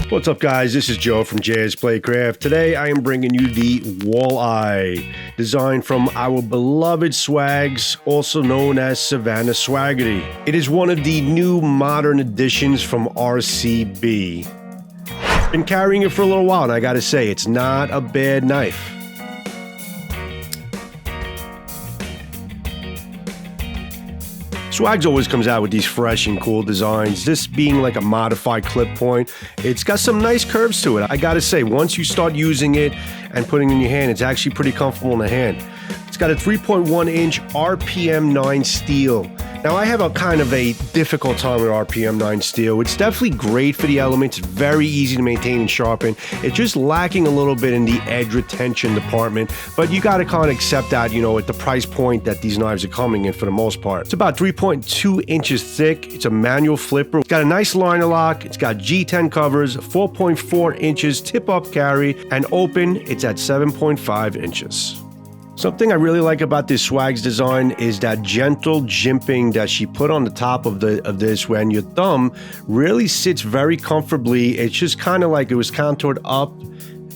What's up, guys? This is Joe from JS Playcraft. Today I am bringing you the Walleye, designed from our beloved Swags, also known as Savannah Swaggerty. It is one of the new modern additions from RCB. Been carrying it for a little while, and I gotta say, it's not a bad knife. Swags always comes out with these fresh and cool designs. This being like a modified clip point, it's got some nice curves to it. I gotta say, once you start using it and putting it in your hand, it's actually pretty comfortable in the hand. It's got a 3.1 inch RPM 9 steel. Now, I have a kind of a difficult time with RPM 9 steel. It's definitely great for the elements. It's very easy to maintain and sharpen. It's just lacking a little bit in the edge retention department, but you got to kind of accept that, you know, at the price point that these knives are coming in for the most part. It's about 3.2 inches thick. It's a manual flipper. It's got a nice liner lock. It's got G10 covers, 4.4 inches tip-up carry, and open, it's at 7.5 inches. Something I really like about this Swags design is that gentle jimping that she put on the top of this, when your thumb really sits very comfortably. It's just kind of like it was contoured up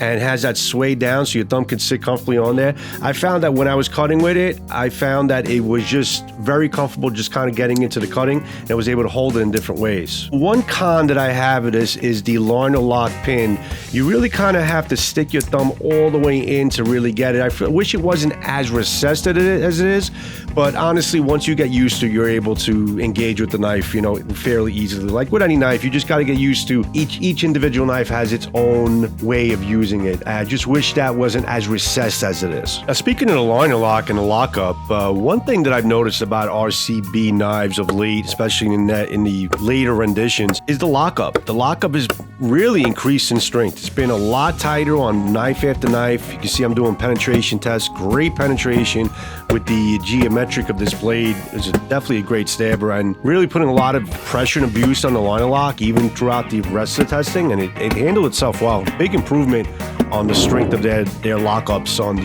and has that sway down so your thumb can sit comfortably on there. I found that when I was cutting with it, I found that it was just very comfortable just kind of getting into the cutting, and I was able to hold it in different ways. One con that I have of this is the liner lock pin. You really kind of have to stick your thumb all the way in to really get it. I wish it wasn't as recessed as it is, but honestly, once you get used to it, you're able to engage with the knife, you know, fairly easily. Like with any knife, you just got to get used to each individual knife has its own way of using it. I just wish that wasn't as recessed as it is. Now, speaking of the liner lock and the lockup, one thing that I've noticed about RCB knives of late, especially in the later renditions, is the lockup. The lockup is really increased in strength. It's been a lot tighter on knife after knife. You can see I'm doing penetration tests. Great penetration with the geometric of this blade. It's definitely a great stabber, and really putting a lot of pressure and abuse on the liner lock even throughout the rest of the testing, and it handled itself well. Big improvement on the strength of their lockups on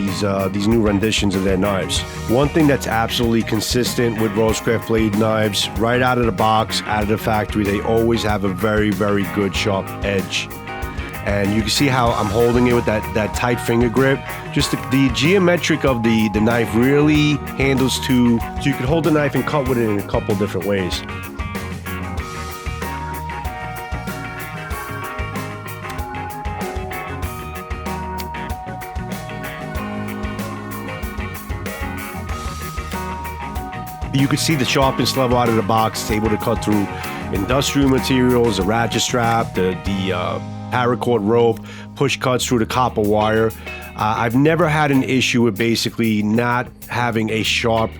these new renditions of their knives. One thing that's absolutely consistent with Rosecraft blade knives, right out of the box, out of the factory, they always have a very, very good sharp edge. And you can see how I'm holding it with that tight finger grip. Just the geometric of the knife really handles so you can hold the knife and cut with it in a couple different ways. You can see the sharpness level out of the box. It's able to cut through industrial materials, the ratchet strap, the paracord rope, push cuts through the copper wire. I've never had an issue with basically not having a sharp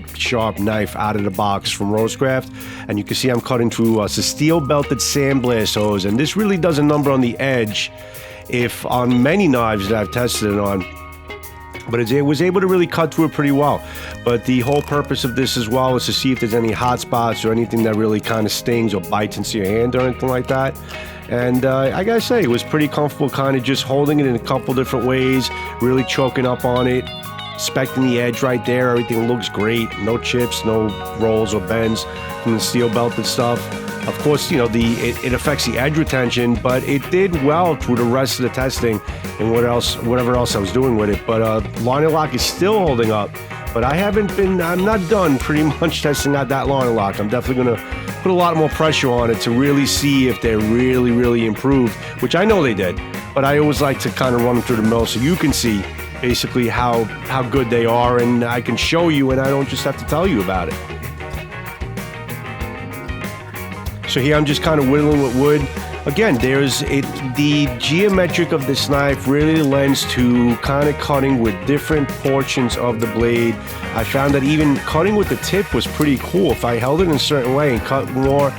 knife out of the box from Rosecraft. And you can see I'm cutting through a steel belted sandblast hose, and this really does a number on the edge if on many knives that I've tested it on. But it was able to really cut through it pretty well. But the whole purpose of this as well is to see if there's any hot spots or anything that really kind of stings or bites into your hand or anything like that. And I gotta say, it was pretty comfortable kind of just holding it in a couple different ways, really choking up on it, inspecting the edge right there. Everything looks great. No chips, no rolls or bends from the steel belted stuff. Of course, you know, it affects the edge retention, but it did well through the rest of the testing and whatever else I was doing with it. But liner lock is still holding up, but I'm not done pretty much testing out that liner lock. I'm definitely going to put a lot more pressure on it to really see if they're really, really improved, which I know they did, but I always like to kind of run them through the mill so you can see basically how good they are, and I can show you and I don't just have to tell you about it. So here I'm just kind of whittling with wood. Again, the geometric of this knife really lends to kind of cutting with different portions of the blade. I found that even cutting with the tip was pretty cool. If I held it in a certain way and cut more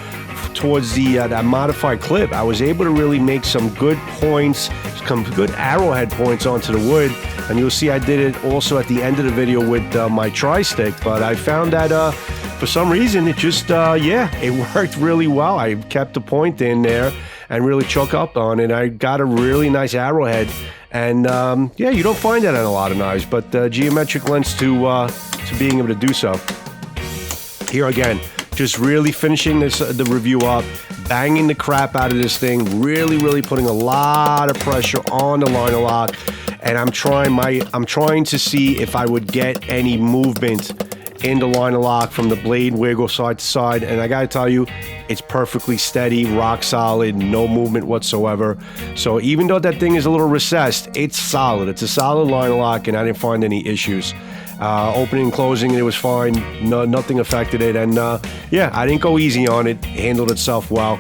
towards that modified clip, I was able to really make some good points, some good arrowhead points onto the wood. And you'll see I did it also at the end of the video with my tri-stick, but I found that for some reason it just, it worked really well. I kept the point in there and really choke up on it. I got a really nice arrowhead, and you don't find that on a lot of knives, but geometric lends to being able to do so. Here again, just really finishing the review up. banging the crap out of this thing, really putting a lot of pressure on the liner lock. And I'm trying to see if I would get any movement in the liner lock from the blade wiggle side to side. And I gotta tell you, it's perfectly steady, rock solid, no movement whatsoever. So even though that thing is a little recessed, it's solid. It's a solid liner lock, and I didn't find any issues. Opening and closing, it was fine. Nothing affected it. And yeah, I didn't go easy on it. It handled itself well.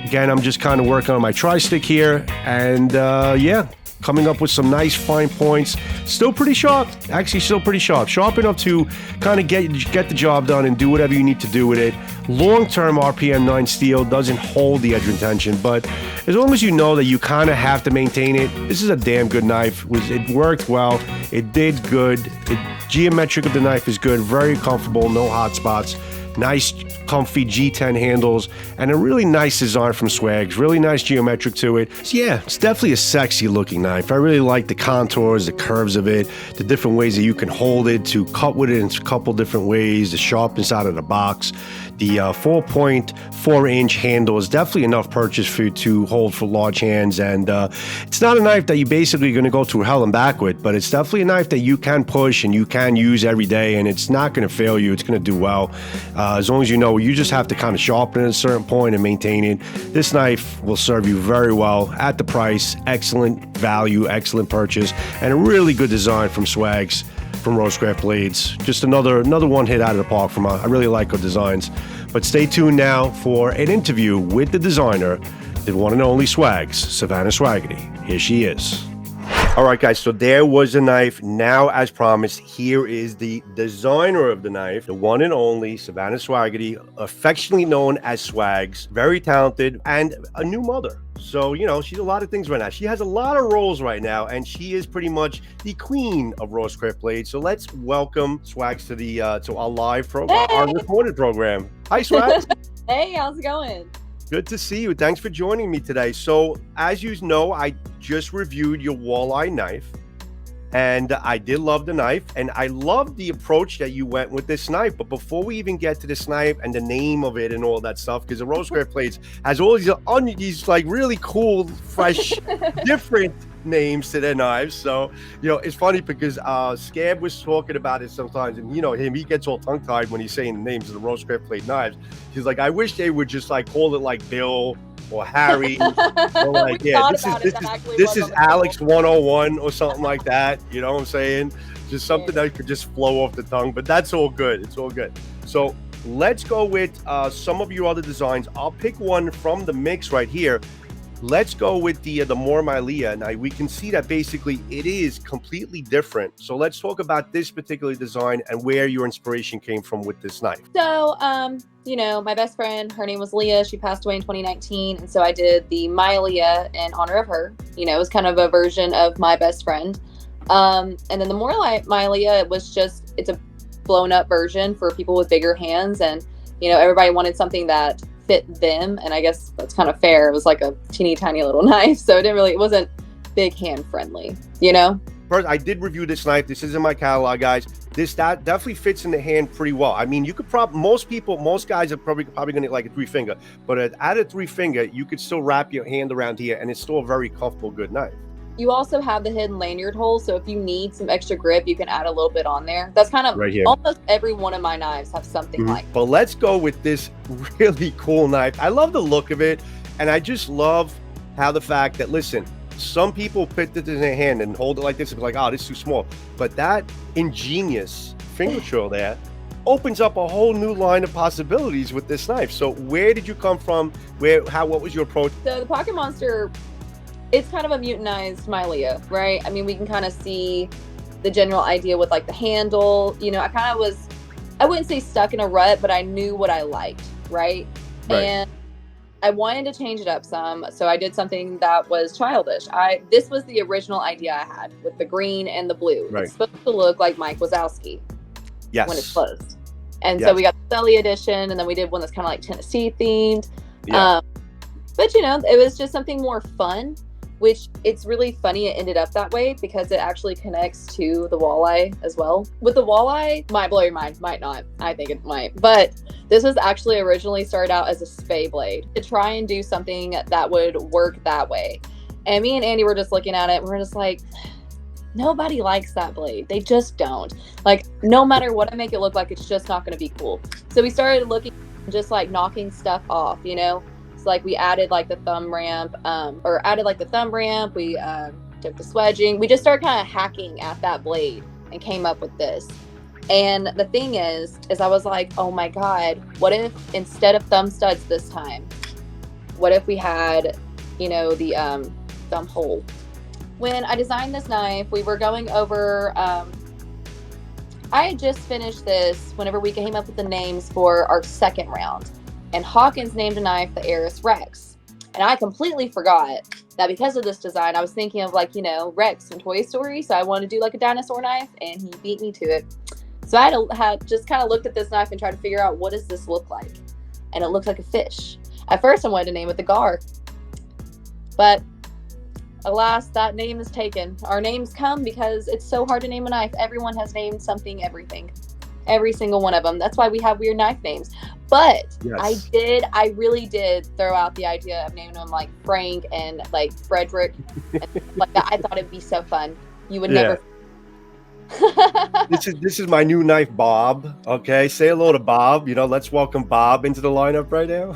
Again, I'm just kind of working on my tri-stick here. And yeah, coming up with some nice fine points. Still pretty sharp. Actually, still pretty sharp. Sharp enough to kind of get the job done and do whatever you need to do with it. Long-term RPM 9 steel doesn't hold the edge retention, but as long as you know that you kind of have to maintain it, this is a damn good knife. It worked well. It did good. The geometric of the knife is good. Very comfortable. No hot spots. Nice, comfy G10 handles, and a really nice design from Swags. Really nice geometric to it. So yeah, it's definitely a sexy looking knife. I really like the contours, the curves of it, the different ways that you can hold it, to cut with it in a couple different ways, the sharpness out of the box. The 4.4-inch handle is definitely enough purchase for you to hold for large hands, and it's not a knife that you're basically going to go through hell and back with, but it's definitely a knife that you can push and you can use every day, and it's not going to fail you. It's going to do well. As long as you know, you just have to kind of sharpen it at a certain point and maintain it. This knife will serve you very well at the price. Excellent value, excellent purchase, and a really good design from Swags, from Rosecraft Blades. Just another one hit out of the park from I really like her designs. But stay tuned now for an interview with the designer, the one and only Swags, Savannah Swaggerty. Here she is. All right, guys, so there was the knife. Now, as promised, here is the designer of the knife, the one and only Savannah Swaggerty, affectionately known as Swags, very talented, and a new mother. So, you know, she's a lot of things right now. She has a lot of roles right now, and she is pretty much the queen of Rosecraft Blades. So let's welcome Swags to the to our live program, our recorded program. Hi, Swags. Hey, how's it going? Good to see you. Thanks for joining me today. So, as you know, I just reviewed your Walleye knife, and I did love the knife, and I love the approach that you went with this knife. But before we even get to this knife and the name of it and all that stuff, because the Rosecraft Blades has all these like really cool, fresh, different names to their knives. So, you know, it's funny because Scab was talking about it sometimes, and you know him, he gets all tongue-tied when he's saying the names of the Rosecraft Blade knives. He's like, I wish they would just like call it like Bill or Harry, or like, yeah, this is Alex 101 or something like that. You know what I'm saying? Just something that could just flow off the tongue, but that's all good. It's all good. So let's go with some of your other designs. I'll pick one from the mix right here. Let's go with the More Milea. Now we can see that basically it is completely different. So let's talk about this particular design and where your inspiration came from with this knife. So, you know, my best friend, her name was Leah. She passed away in 2019. And so I did the Milea in honor of her. You know, it was kind of a version of my best friend. And then the More Milea was just, it's a blown up version for people with bigger hands. And, you know, everybody wanted something that fit them, and I guess that's kind of fair. It was like a teeny tiny little knife, so it wasn't big hand friendly, you know. First, I did review this knife. This is in my catalog, guys. That definitely fits in the hand pretty well. I mean, you could most guys are probably gonna like a 3-finger, but at a 3-finger, you could still wrap your hand around here, and it's still a very comfortable, good knife. You also have the hidden lanyard hole, so if you need some extra grip, you can add a little bit on there. That's kind of right here. Almost every one of my knives have something like that. But let's go with this really cool knife. I love the look of it, and I just love how the fact that, listen, some people put it in their hand and hold it like this and be like, oh, this is too small. But that ingenious finger trail there opens up a whole new line of possibilities with this knife. So where did you come from? What was your approach? So the Pocket Monster, it's kind of a mutinized Milea, right? I mean, we can kind of see the general idea with like the handle. You know, I kind of was, I wouldn't say stuck in a rut, but I knew what I liked, right? And I wanted to change it up some, so I did something that was childish. This was the original idea I had with the green and the blue. Right. It's supposed to look like Mike Wazowski when it's closed. And so we got the Sully edition, and then we did one that's kind of like Tennessee themed. But you know, it was just something more fun. which it's really funny it ended up that way because it actually connects to the walleye as well. With the walleye, might blow your mind, might not. I think it might. But this was actually originally started out as a spay blade to try and do something that would work that way. And me and Andy were just looking at it and we're just like, nobody likes that blade. They just don't. Like, no matter what I make it look like, it's just not going to be cool. So we started looking, just like knocking stuff off, you know? So like we added like the thumb ramp, we took the swedging. We just started kind of hacking at that blade and came up with this. And the thing is I was like, oh my God, what if instead of thumb studs this time, what if we had, you know, the thumb hole? When I designed this knife, we were going over, I had just finished this whenever we came up with the names for our second round. And Hawkins named a knife the Eris Rex. And I completely forgot that because of this design, I was thinking of like, you know, Rex from Toy Story. So I wanted to do like a dinosaur knife and he beat me to it. So I had just kind of looked at this knife and tried to figure out what does this look like? And it looks like a fish. At first I wanted to name it the Gar. But alas, that name is taken. Our names come because it's so hard to name a knife. Everyone has named something, everything. Every single one of them. That's why we have weird knife names. But yes. I really did throw out the idea of naming them like Frank and like Frederick. And like that. I thought it'd be so fun. You would never. This is my new knife, Bob. Okay, say hello to Bob. You know, let's welcome Bob into the lineup right now.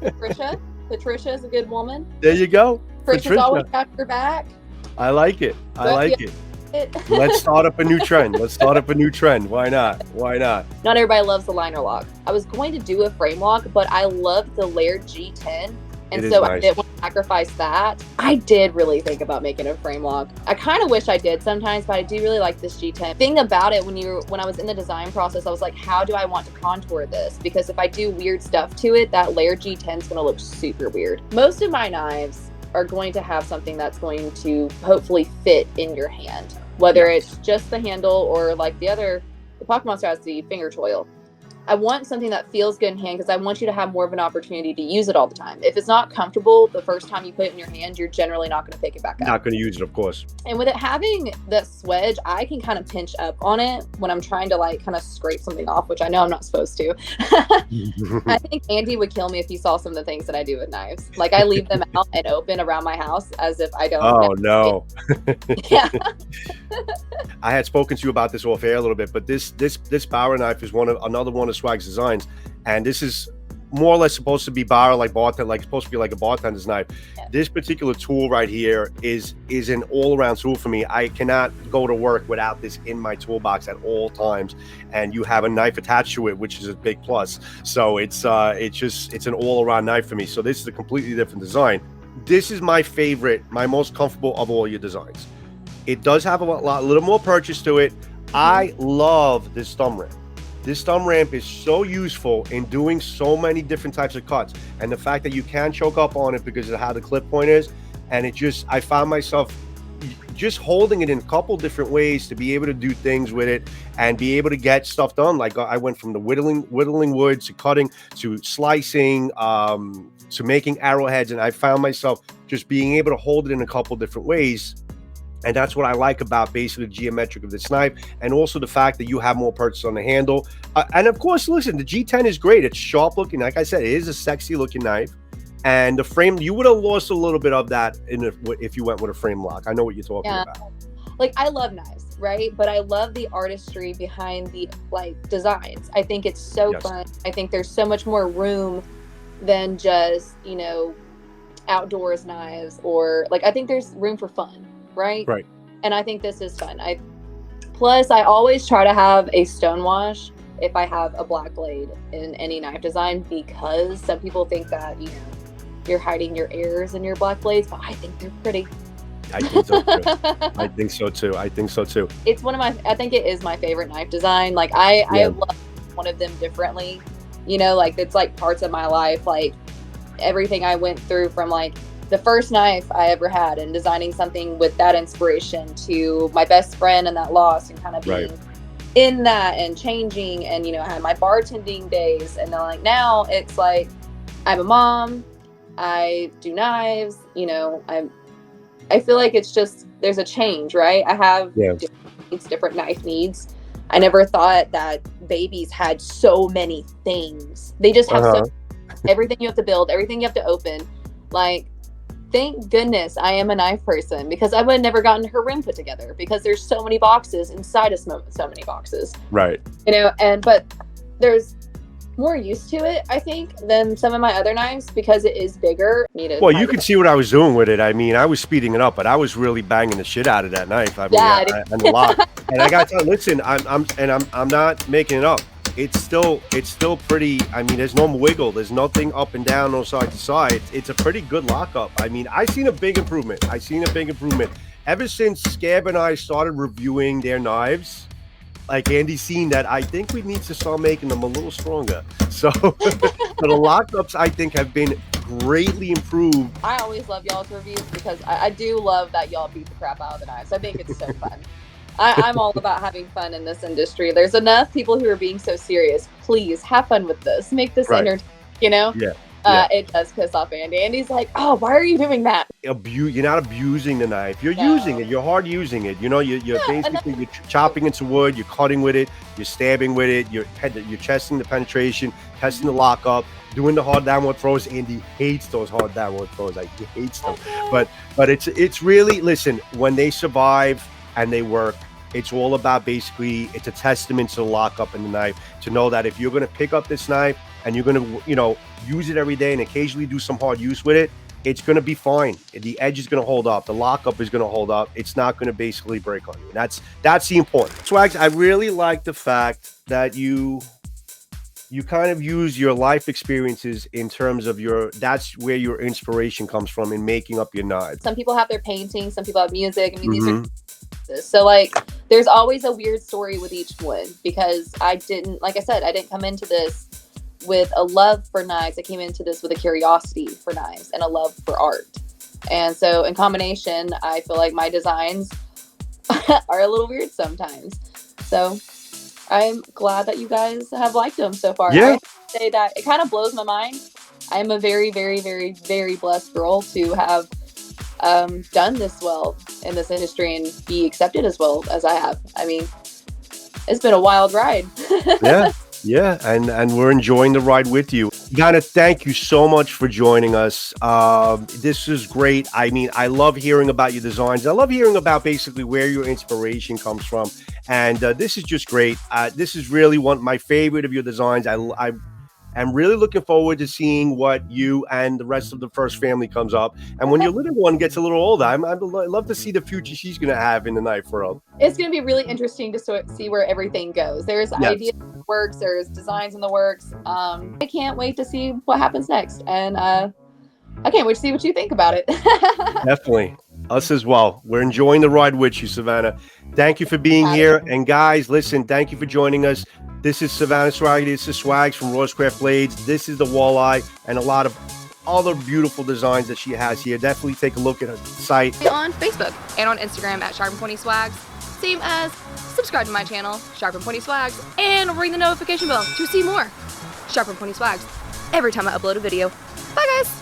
Patricia. Patricia is a good woman. There you go. Patricia's always got your back. I like it. I like it. Let's start up a new trend. Why not? Not everybody loves the liner lock. I was going to do a frame lock, but I love the layered G10. And so nice. I didn't want to sacrifice that. I did really think about making a frame lock. I kind of wish I did sometimes, but I do really like this G10. Thing about it, when I was in the design process, I was like, how do I want to contour this? Because if I do weird stuff to it, that layered G10 is going to look super weird. Most of my knives are going to have something that's going to hopefully fit in your hand, whether it's just the handle or like the Pocket Monster has the finger choil. I want something that feels good in hand because I want you to have more of an opportunity to use it all the time. If it's not comfortable the first time you put it in your hand, you're generally not going to pick it back up. Not going to use it, of course. And with it having the swedge, I can kind of pinch up on it when I'm trying to like kind of scrape something off, which I know I'm not supposed to. I think Andy would kill me if he saw some of the things that I do with knives. Like I leave them out and open around my house as if I don't. Oh, no. Yeah. I had spoken to you about this off air a little bit, but this barra knife is another one of Swag's designs, and this is more or less supposed to be barra, like supposed to be like a bartender's knife. Yeah. This particular tool right here is an all-around tool for me. I cannot go to work without this in my toolbox at all times, and you have a knife attached to it, which is a big plus. So it's an all-around knife for me. So this is a completely different design. This is my favorite, my most comfortable of all your designs. It does have a little more purchase to it. I love this thumb ramp. This thumb ramp is so useful in doing so many different types of cuts. And the fact that you can choke up on it because of how the clip point is. And I found myself just holding it in a couple different ways to be able to do things with it and be able to get stuff done. Like I went from the whittling wood to cutting to slicing to making arrowheads. And I found myself just being able to hold it in a couple different ways. And that's what I like about basically the geometric of this knife, and also the fact that you have more purchase on the handle. And of course, listen, the G10 is great. It's sharp looking. Like I said, it is a sexy looking knife. And the frame, you would have lost a little bit of that if you went with a frame lock. I know what you're talking about. Like I love knives, right? But I love the artistry behind the like designs. I think it's so fun. I think there's so much more room than just, you know, outdoors knives, or like I think there's room for fun. Right. And I think this is fun. Plus I always try to have a stonewash if I have a black blade in any knife design, because some people think that, you know, you're hiding your errors in your black blades, but I think they're pretty. I think so too. I think so too. It's I think it is my favorite knife design. Like I love one of them differently, you know, like it's like parts of my life, like everything I went through from like the first knife I ever had and designing something with that inspiration to my best friend and that loss and kind of being in that and changing. And, you know, I had my bartending days, and then like now it's like I'm a mom, I do knives, you know, I feel like it's just, there's a change, right? I have Yeah. different knife needs. I never thought that babies had so many things. They just have so everything you have to build, everything you have to open. Like, thank goodness I am a knife person, because I would have never gotten her room put together, because there's so many boxes inside of so many boxes. Right. You know, but there's more use to it, I think, than some of my other knives, because it is bigger. Well, you can see what I was doing with it. I mean, I was speeding it up, but I was really banging the shit out of that knife. I mean, and the lock. And I got to listen. I'm not making it up. It's still pretty. I mean, there's no wiggle. There's nothing up and down, no side to side. It's a pretty good lockup. I mean, I've seen a big improvement. Ever since Scab and I started reviewing their knives. Like Andy's seen that, I think we need to start making them a little stronger. So, so the lockups, I think, have been greatly improved. I always love y'all's reviews, because I do love that y'all beat the crap out of the knives. I think it's so fun. I'm all about having fun in this industry. There's enough people who are being so serious. Please have fun with this. Make this entertaining, you know? Yeah. It does piss off Andy. Andy's like, oh, why are you doing that? You're not abusing the knife. You're using it. You're hard using it. You know, you're chopping into wood. You're cutting with it. You're stabbing with it. You're testing the penetration, testing the lockup, doing the hard downward throws. Andy hates those hard downward throws. Like, he hates them. But it's really, listen, when they survive and they work, it's all about, basically, it's a testament to the lockup and the knife, to know that if you're going to pick up this knife and you're going to, you know, use it every day and occasionally do some hard use with it, it's going to be fine. The edge is going to hold up. The lockup is going to hold up. It's not going to basically break on you. That's the important. Swags, I really like the fact that you kind of use your life experiences in terms of that's where your inspiration comes from in making up your knives. Some people have their painting, some people have music. I mean, these are so, like, there's always a weird story with each one, because like I said, I didn't come into this with a love for knives. I came into this with a curiosity for knives and a love for art. And so in combination, I feel like my designs are a little weird sometimes. So I'm glad that you guys have liked them so far. Yeah. I say that it kind of blows my mind. I am a very, very, very, very blessed girl to have done this well in this industry and be accepted as well as I have. I mean, it's been a wild ride. Yeah, and we're enjoying the ride with you. Savannah, thank you so much for joining us. This is great. I mean, I love hearing about your designs. I love hearing about basically where your inspiration comes from. And this is just great. This is really my favorite of your designs. I'm really looking forward to seeing what you and the rest of the first family comes up. And when your little one gets a little older, I'd love to see the future she's going to have in the knife world. It's going to be really interesting to see where everything goes. There's ideas in the works. There's designs in the works. I can't wait to see what happens next. And I can't wait to see what you think about it. Definitely. Us as well. We're enjoying the ride with you, Savannah. Thank you for being here. And guys, listen, thank you for joining us. This is Savannah Swaggerty. This is Swags from Rosecraft Blades. This is the Walleye and a lot of other beautiful designs that she has here. Definitely take a look at her site. On Facebook and on Instagram at Sharp and Pointy Swags. Same as subscribe to my channel, Sharp and Pointy Swags, and ring the notification bell to see more Sharp and Pointy Swags every time I upload a video. Bye, guys.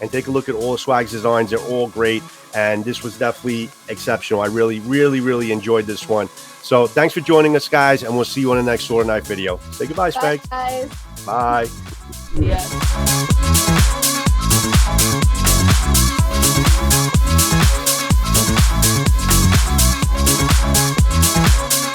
And take a look at all the Swags designs. They're all great. And this was definitely exceptional. I really, really, really enjoyed this one. So thanks for joining us, guys. And we'll see you on the next Sword and Knife video. Say goodbye, Swags. Bye, guys. Bye. Yeah.